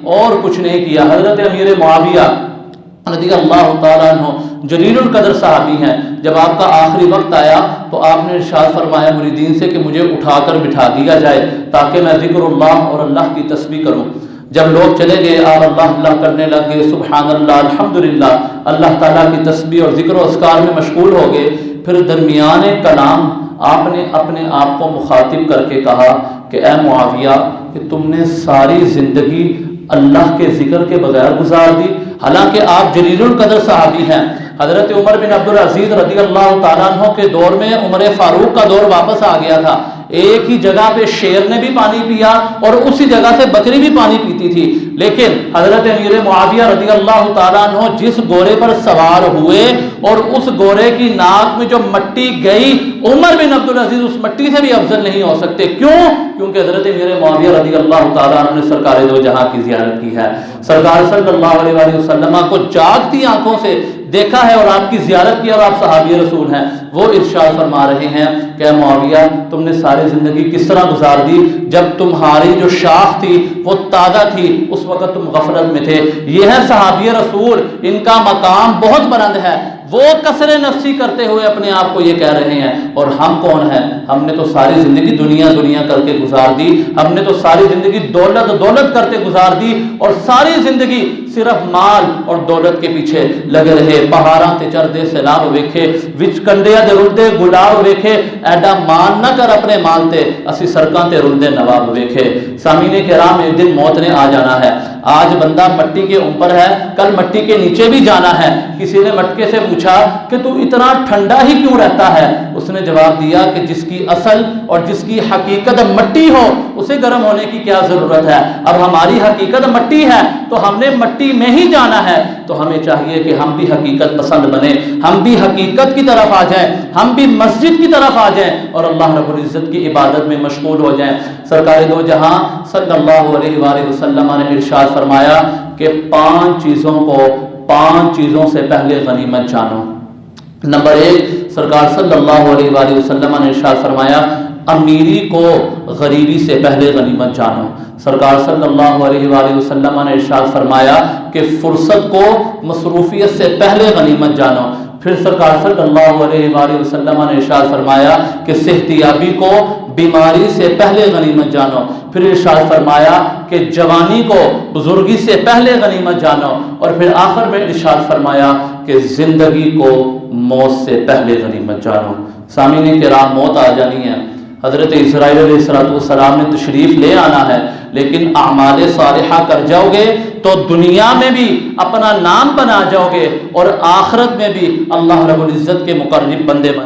اور کچھ نہیں کیا۔ حضرت امیر معاویہ رضی اللہ تعالیٰ عنہ جلیل القدر صحابی ہیں، جب آپ کا آخری وقت آیا تو آپ نے ارشاد فرمایا مریدین سے کہ مجھے اٹھا کر بٹھا دیا جائے تاکہ میں ذکر اللہ اور اللہ کی تسبیح کروں۔ جب لوگ چلے گئے آپ اللہ اللہ کرنے لگ گئے، سبحان اللہ، الحمدللہ، اللہ تعالیٰ کی تسبیح اور ذکر و اذکار میں مشغول ہو گئے۔ پھر درمیان کلام آپ نے اپنے آپ کو مخاطب کر کے کہا کہ اے معاویہ، کہ تم نے ساری زندگی اللہ کے ذکر کے بغیر گزار دی، حالانکہ آپ جلیل القدر صحابی ہیں۔ حضرت عمر بن عبدالعزیز رضی اللہ تعالیٰ عنہ کے دور میں عمر فاروق کا دور واپس آ گیا تھا، ایک ہی جگہ پہ شیر نے بھی پانی پیا اور اسی جگہ سے بکری بھی پانی پیتی تھی، لیکن حضرت امیر معاویہ رضی اللہ تعالیٰ عنہ جس گھوڑے پر سوار ہوئے اور اس گھوڑے کی ناک میں جو مٹی گئی، عمر بن عبدالعزیز اس مٹی سے بھی افضل نہیں ہو سکتے۔ کیوں؟ کیونکہ حضرت امیر معاویہ رضی اللہ تعالیٰ عنہ نے سرکار دو جہاں کی زیارت کی ہے، سرکار صلی اللہ علیہ وآلہ وسلم کو جاگتی آنکھوں سے دیکھا ہے اور آپ کی زیارت کی، اور آپ صحابی رسول ہیں۔ وہ ارشاد فرما رہے ہیں کہ اے معاویہ، تم نے ساری زندگی کس طرح گزار دی؟ جب تمہاری جو شاخ تھی وہ تازہ تھی، اس وقت تم غفلت میں تھے۔ یہ ہے صحابی رسول، ان کا مقام بہت بلند ہے، وہ کسر نفسی کرتے ہوئے اپنے آپ کو یہ کہہ رہے ہیں۔ اور ہم کون ہیں؟ ہم نے تو ساری زندگی دنیا دنیا کر کے گزار دی، ہم نے تو ساری زندگی دولت دولت کرتے گزار دی، اور ساری زندگی صرف مال اور دولت کے پیچھے لگے رہے۔ پہاڑاں تے چردے سیلاب ویکھے، وچ کنڈیا دے رلدے گلاب ویکھے، ایڈا مان نہ کر اپنے مال تے، اسی سڑکاں تے رلدے نواب ویکھے۔ سامعین کرام، ایک دن موت نے آ جانا ہے۔ آج بندہ مٹی کے اوپر ہے، کل مٹی کے نیچے بھی جانا ہے۔ کسی نے مٹکے سے پوچھا کہ تو اتنا ٹھنڈا ہی کیوں رہتا ہے؟ اس نے جواب دیا کہ جس کی اصل اور جس کی حقیقت مٹی ہو اسے گرم ہونے کی کیا ضرورت ہے؟ اب ہماری حقیقت مٹی ہے تو ہم نے مٹی میں ہی جانا ہے، تو ہمیں چاہیے کہ ہم بھی حقیقت پسند بنیں، ہم بھی حقیقت کی طرف آ جائیں، ہم بھی مسجد کی طرف آ جائیں اور اللہ رب العزت کی عبادت میں مشغول ہو جائیں۔ سرکار دو جہاں صلی اللہ علیہ وآلہ وسلم نے ارشاد فرمایا کہ 5 چیزوں سے پہلے غنیمت جانو۔ نمبر 1، سرکار صلی اللہ علیہ وآلہ وسلم نے ارشاد فرمایا امیری کو غریبی سے پہلے غنیمت جانو۔ سرکار صلی اللہ علیہ وآلہ وسلم نے ارشاد فرمایا کہ فرصت کو مصروفیت سے پہلے غنیمت جانو۔ پھر سرکار صلی اللہ علیہ وآلہ وسلم نے ارشاد فرمایا کہ صحت یابی کو بیماری سے پہلے غنیمت جانو۔ پھر ارشاد فرمایا کہ جوانی کو بزرگی سے پہلے غنیمت جانو، اور پھر آخر میں ارشاد فرمایا کہ زندگی کو موت سے پہلے غنیمت جانو۔ سامعین کرام، موت آ جانی ہے، حضرت اسرائیل علیہ السلام نے تشریف لے آنا ہے، لیکن اعمال صالحہ کر جاؤ گے تو دنیا میں بھی اپنا نام بنا جاؤ گے اور آخرت میں بھی اللہ رب العزت کے مقرب بندے بن